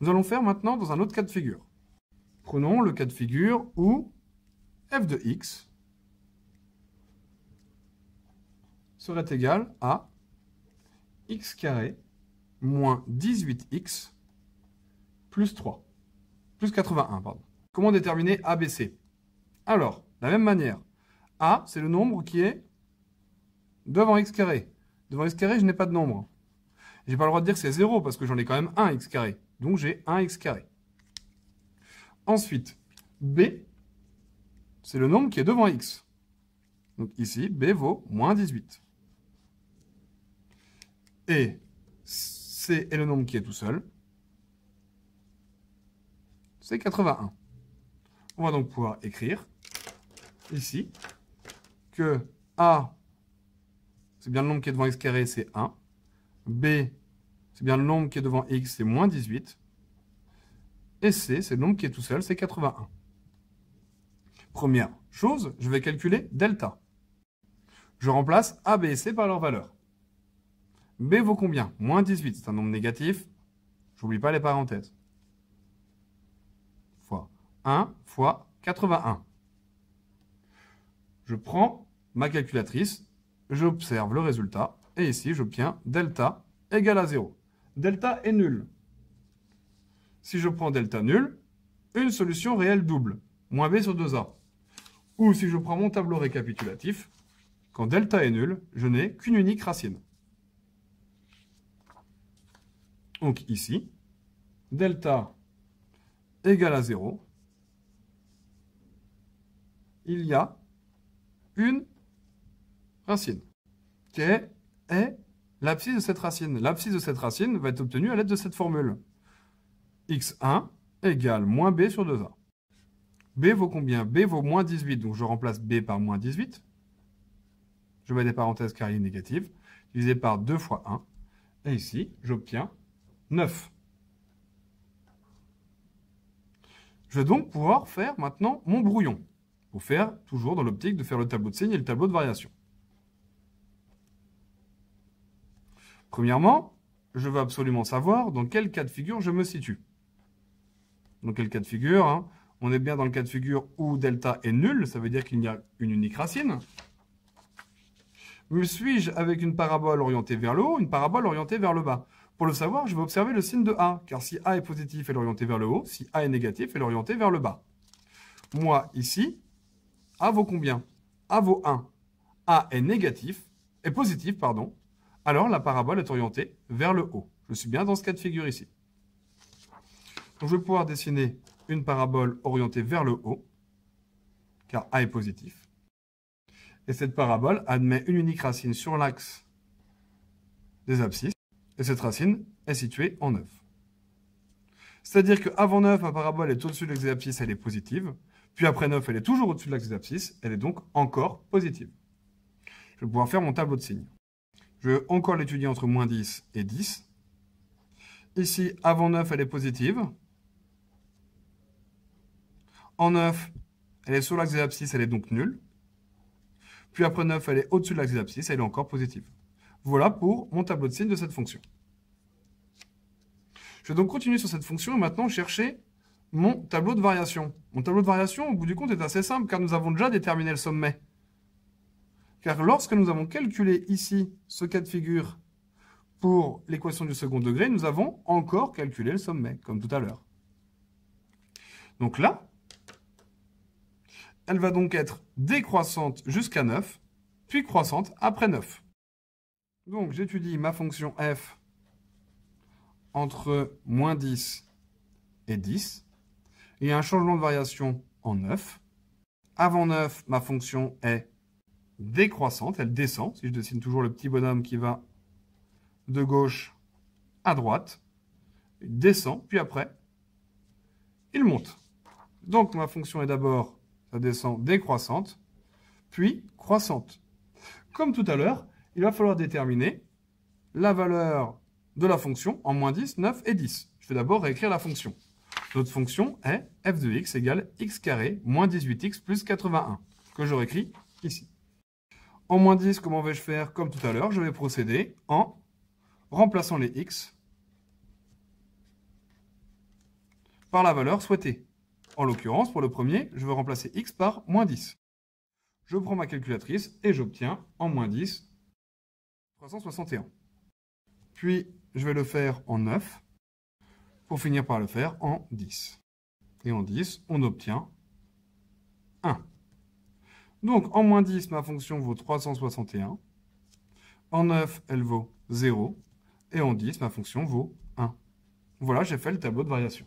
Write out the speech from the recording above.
Nous allons faire maintenant dans un autre cas de figure. Prenons le cas de figure où f de x serait égal à x carré moins 18x plus 3, plus 81, pardon. Comment déterminer a, b, c? Alors, de la même manière, a, c'est le nombre qui est devant x carré. Devant x carré, je n'ai pas de nombre. Je n'ai pas le droit de dire que c'est 0 parce que j'en ai quand même 1 x carré. Donc j'ai 1 x carré. Ensuite, b, c'est le nombre qui est devant x. Donc ici, b vaut moins 18. Et c est le nombre qui est tout seul. C'est 81. On va donc pouvoir écrire ici que a, c'est bien le nombre qui est devant x carré, c'est 1. B, c'est bien le nombre qui est devant x, c'est moins 18. Et C, c'est le nombre qui est tout seul, c'est 81. Première chose, je vais calculer delta. Je remplace A, B et C par leur valeur. B vaut combien? Moins 18, c'est un nombre négatif. J'oublie pas les parenthèses. Fois 1 fois 81. Je prends ma calculatrice, j'observe le résultat, et ici, j'obtiens delta égale à 0. Delta est nul. Si je prends delta nul, une solution réelle double, moins b sur 2a. Ou si je prends mon tableau récapitulatif, quand delta est nul, je n'ai qu'une unique racine. Donc ici, delta égale à 0, il y a une racine. Quelle est l'abscisse de cette racine? L'abscisse de cette racine va être obtenue à l'aide de cette formule. x1 égale moins b sur 2a. B vaut combien? B vaut moins 18, donc je remplace b par moins 18. Je mets des parenthèses car il est négatif, divisé par 2 fois 1. Et ici, j'obtiens 9. Je vais donc pouvoir faire maintenant mon brouillon, pour faire toujours dans l'optique de faire le tableau de signes et le tableau de variation. Premièrement, je veux absolument savoir dans quel cas de figure je me situe. Dans quel cas de figure, hein? On est bien dans le cas de figure où delta est nul, ça veut dire qu'il y a une unique racine. Me suis-je avec une parabole orientée vers le haut, une parabole orientée vers le bas? Pour le savoir, je vais observer le signe de A, car si A est positif, elle est orientée vers le haut, si A est négatif, elle est orientée vers le bas. Moi, ici, A vaut combien? A vaut 1. A est négatif, est positif, pardon. Alors la parabole est orientée vers le haut. Je suis bien dans ce cas de figure ici. Donc je vais pouvoir dessiner une parabole orientée vers le haut, car A est positif. Et cette parabole admet une unique racine sur l'axe des abscisses, et cette racine est située en 9. C'est-à-dire qu'avant 9, ma parabole est au-dessus de l'axe des abscisses, elle est positive, puis après 9, elle est toujours au-dessus de l'axe des abscisses, elle est donc encore positive. Je vais pouvoir faire mon tableau de signes. Je vais encore l'étudier entre moins 10 et 10. Ici, avant 9, elle est positive. En 9, elle est sur l'axe des abscisses, elle est donc nulle. Puis après 9, elle est au-dessus de l'axe des abscisses, elle est encore positive. Voilà pour mon tableau de signes de cette fonction. Je vais donc continuer sur cette fonction et maintenant chercher mon tableau de variation. Mon tableau de variation, au bout du compte, est assez simple car nous avons déjà déterminé le sommet. Car lorsque nous avons calculé ici ce cas de figure pour l'équation du second degré, nous avons encore calculé le sommet, comme tout à l'heure. Donc là, elle va donc être décroissante jusqu'à 9, puis croissante après 9. Donc j'étudie ma fonction f entre moins 10 et 10. Il y a un changement de variation en 9. Avant 9, ma fonction est décroissante, elle descend. Si je dessine toujours le petit bonhomme qui va de gauche à droite, il descend, puis après, il monte. Donc ma fonction est d'abord, ça descend décroissante, puis croissante. Comme tout à l'heure, il va falloir déterminer la valeur de la fonction en moins 10, 9 et 10. Je vais d'abord réécrire la fonction. Notre fonction est f de x égale x carré moins 18x plus 81, que je réécris ici. En moins 10, comment vais-je faire? Comme tout à l'heure, je vais procéder en remplaçant les x par la valeur souhaitée. En l'occurrence, pour le premier, je veux remplacer x par moins 10. Je prends ma calculatrice et j'obtiens en moins 10, 361. Puis, je vais le faire en 9, pour finir par le faire en 10. Et en 10, on obtient 1. Donc, en moins 10, ma fonction vaut 361. En 9, elle vaut 0. Et en 10, ma fonction vaut 1. Voilà, j'ai fait le tableau de variation.